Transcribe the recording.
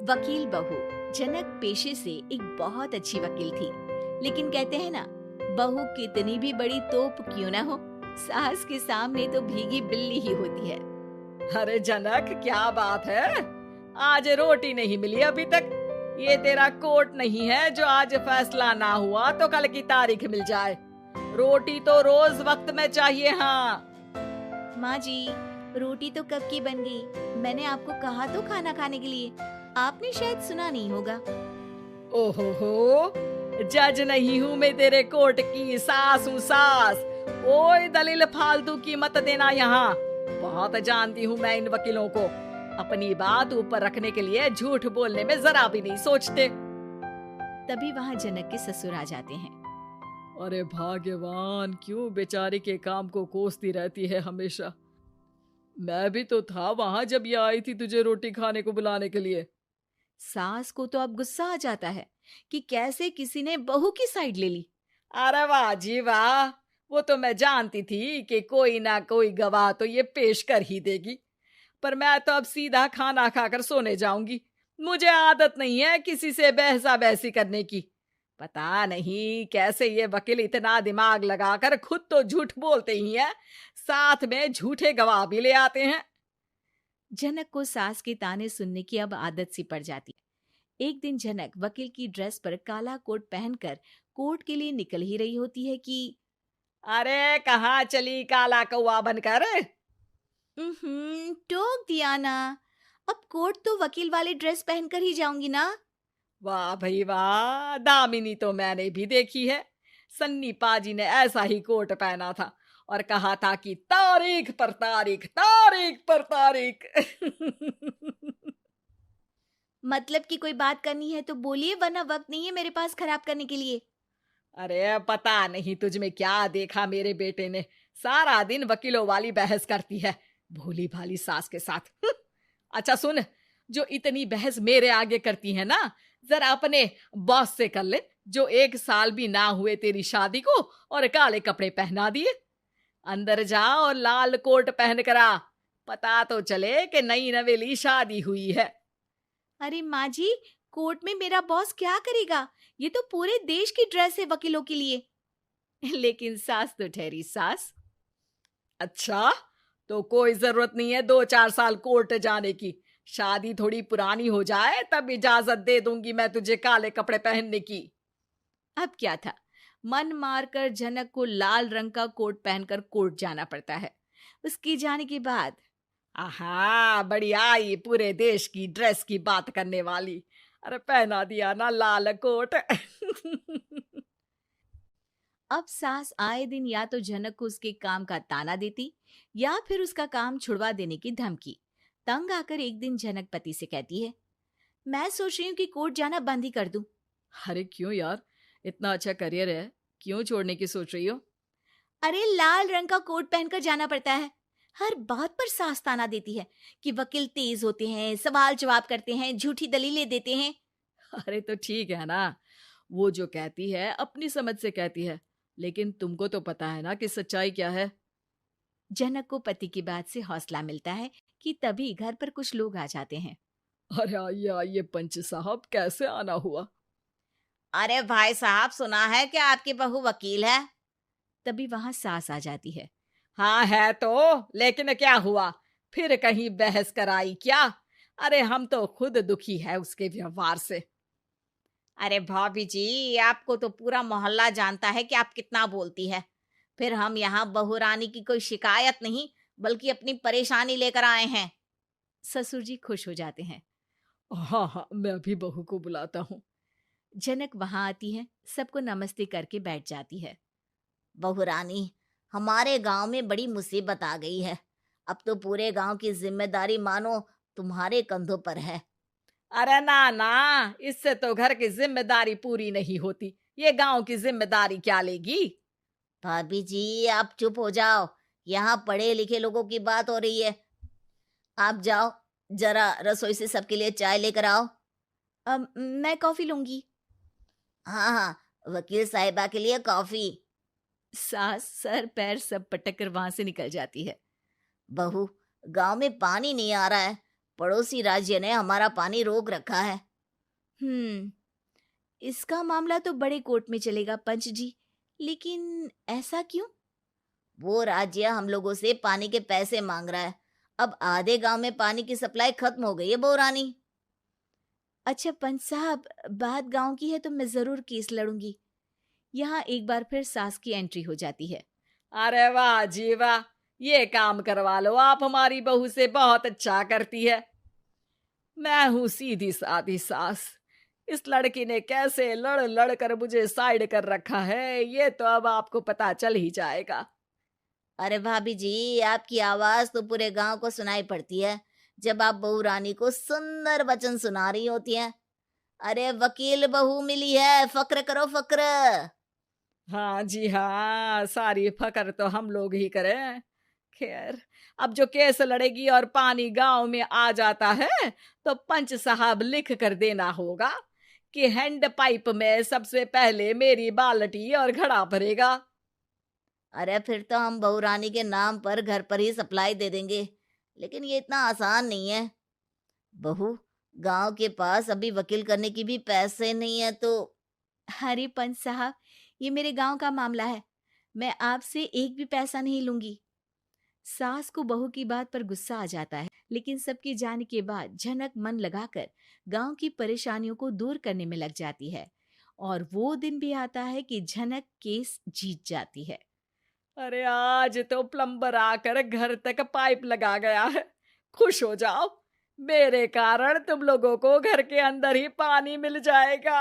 वकील बहू। जनक पेशे से एक बहुत अच्छी वकील थी, लेकिन कहते हैं ना, बहू कितनी भी बड़ी तोप क्यों ना हो, सास के सामने तो भीगी बिल्ली ही होती है। अरे जनक, क्या बात है? आज रोटी नहीं मिली अभी तक। ये तेरा कोर्ट नहीं है जो आज फैसला ना हुआ तो कल की तारीख मिल जाए। रोटी तो रोज वक्त में चाहिए। हाँ। माँ जी, रोटी तो कब की बन गई। मैंने आपको कहा तो खाना खाने के लिए, आपने शायद सुना नहीं होगा। ओहो, जज नहीं हूँ मैं तेरे कोर्ट की, सास हूँ सास। कोई दलील फालतू की मत देना यहाँ। बहुत जानती हूँ मैं इन वकीलों को। अपनी बात ऊपर रखने के लिए झूठ बोलने में जरा भी नहीं सोचते। तभी वहाँ जनक के ससुर आ जाते हैं। अरे भाग्यवान, क्यों बेचारी के काम को कोसती रहती है हमेशा। मैं भी तो था वहां जब ये आई थी तुझे रोटी खाने को बुलाने के लिए। सास को तो अब गुस्सा आ जाता है कि कैसे किसी ने बहू की साइड ले ली। अरे वाह जी वाह, वो तो मैं जानती थी कि कोई ना कोई गवाह तो ये पेश कर ही देगी। पर मैं तो अब सीधा खाना खाकर सोने जाऊंगी। मुझे आदत नहीं है किसी से बहसा बहसी करने की। पता नहीं कैसे ये वकील इतना दिमाग लगाकर खुद तो झूठ बोलते ही हैं, साथ में झूठे गवाह भी ले आते हैं। जनक को सास के ताने सुनने की अब आदत सी पड़ जाती है। एक दिन जनक वकील की ड्रेस पर काला कोट पहनकर कोर्ट के लिए निकल ही रही होती है कि अरे कहाँ चली काला कौवा बनकर? टोक दिया ना। अब कोर्ट तो वकील वाली ड्रेस पहनकर ही जाऊंगी ना। वाह भाई वाह, दामिनी तो मैंने भी देखी है। सन्नी पाजी ने ऐसा ही कोट पहना था और कहा था कि तारीख पर तारीख, तारीख पर तारीख। मतलब कि कोई बात करनी है तो बोलिए, वरना वक्त नहीं है मेरे पास खराब करने के लिए। अरे पता नहीं तुझ में क्या देखा मेरे बेटे ने, सारा दिन वकीलों वाली बहस करती है, भोली भाली सास के साथ। अच्छा सुन, जो इतनी बहस मेरे आगे करती है ना, जरा अपने बॉस से कर ले, जो 1 साल भी ना हुए तेरी शादी को और काले कपड़े पहना दिए। अंदर जा और लाल कोट पहन कर आ, पता तो चले कि नई नवेली शादी हुई है। अरे माँ जी, कोर्ट में मेरा बॉस क्या करेगा? ये तो पूरे देश की ड्रेस है वकीलों के लिए। लेकिन सास तो ठहरी सास। अच्छा, तो कोई जरूरत नहीं है 2-4 साल कोर्ट जाने की। शादी थोड़ी पुरानी हो जाए तब इजाजत दे दूंगी मैं तुझे काले कपड़े पहनने की। अब क्या था, मन मारकर जनक को लाल रंग का कोट पहनकर कोर्ट जाना पड़ता है। उसके जाने के बाद आहा, बढ़िया, ये पूरे देश की ड्रेस की बात करने वाली। अरे पहना दिया ना लाल कोट। अब सास आए दिन या तो जनक को उसके काम का ताना देती या फिर उसका काम छुड़वा देने की धमकी। तंग आकर एक दिन जनक पति से कहती है, मैं सोच रही हूँ कि कोर्ट जाना बंद ही कर दूं। अरे क्यों यार, इतना अच्छा करियर है, क्यों छोड़ने की सोच रही हो? अरे लाल रंग का कोट पहनकर जाना पड़ता है। हर बात पर सास ताना देती है कि वकील तेज होते हैं, सवाल जवाब करते हैं, झूठी दलीलें देते हैं। अरे तो ठीक है ना, वो जो कहती है अपनी समझ से कहती है, लेकिन तुमको तो पता है ना कि सच्चाई क्या है। जनक को पति की बात से हौसला मिलता है कि तभी घर पर कुछ लोग आ जाते हैं। अरे आइए आइए पंच साहब, कैसे आना हुआ? अरे भाई साहब, सुना है कि आपकी बहू वकील है। तभी वहां सास आ जाती है। हाँ है तो, लेकिन क्या हुआ? फिर कहीं बहस कराई क्या? अरे हम तो खुद दुखी है उसके व्यवहार से। अरे भाभी जी, आपको तो पूरा मोहल्ला जानता है कि आप कितना बोलती है। फिर हम यहाँ बहू रानी की कोई शिकायत नहीं, बल्कि अपनी परेशानी लेकर आए हैं। ससुर जी खुश हो जाते हैं। हाँ हाँ, मैं अभी बहू को बुलाता हूँ। जनक वहां आती है, सबको नमस्ते करके बैठ जाती है। बहू रानी, हमारे गांव में बड़ी मुसीबत आ गई है। अब तो पूरे गांव की जिम्मेदारी मानो तुम्हारे कंधों पर है। अरे ना ना, इससे तो घर की जिम्मेदारी पूरी नहीं होती, ये गांव की जिम्मेदारी क्या लेगी? भाभी जी, आप चुप हो जाओ। यहाँ पढ़े लिखे लोगों की बात हो रही है। आप जाओ, जरा रसोई से सबके लिए चाय लेकर आओ। अब मैं कॉफी लूंगी। हाँ हाँ, वकील साहिबा के लिए कॉफी। सास सर पैर सब पटक कर वहां से निकल जाती है। बहू, गांव में पानी नहीं आ रहा है, पड़ोसी राज्य ने हमारा पानी रोक रखा है। इसका मामला तो बड़े कोर्ट में चलेगा पंच जी, लेकिन ऐसा क्यों? वो राज्य हम लोगों से पानी के पैसे मांग रहा है। अब आधे गांव में पानी की सप्लाई खत्म हो गई है बहुरानी। अच्छा पंच साहब, बात गांव की है तो मैं जरूर केस लड़ूंगी। यहाँ एक बार फिर सास की एंट्री हो जाती है। अरे वाह जी वाह, ये काम करवा लो, आप हमारी बहू से बहुत अच्छा करती है। मैं हूं सीधी सादी सास। इस लड़की ने कैसे लड़ लड़ कर मुझे साइड कर रखा है, ये तो अब आपको पता चल ही जाएगा। अरे भाभी जी, आपकी आवाज तो पूरे गांव को सुनाई पड़ती है जब आप बहू रानी को सुंदर वचन सुना रही होती हैं। अरे वकील बहू मिली है, फक्र करो फक्र। हाँ जी हाँ, सारी फकर तो हम लोग ही करें। खैर, अब जो केस लड़ेगी और पानी गांव में आ जाता है तो पंच साहब लिख कर देना होगा कि हैंड पाइप में सबसे पहले मेरी बाल्टी और घड़ा भरेगा। अरे फिर तो हम बहू रानी के नाम पर घर पर ही सप्लाई दे देंगे, लेकिन ये इतना आसान नहीं है। बहू, गांव के पास अभी वकील करने की भी पैसे नहीं है तो। अरे पंच साहब, ये मेरे गांव का मामला है, मैं आपसे एक भी पैसा नहीं लूंगी। सास को बहू की बात पर गुस्सा आ जाता है, लेकिन सबके जाने के बाद झनक मन लगाकर गांव की परेशानियों को दूर करने में लग जाती है। और वो दिन भी आता है कि झनक केस जीत जाती है। अरे आज तो प्लम्बर आकर घर तक पाइप लगा गया है। खुश हो जाओ, मेरे कारण तुम लोगों को घर के अंदर ही पानी मिल जाएगा।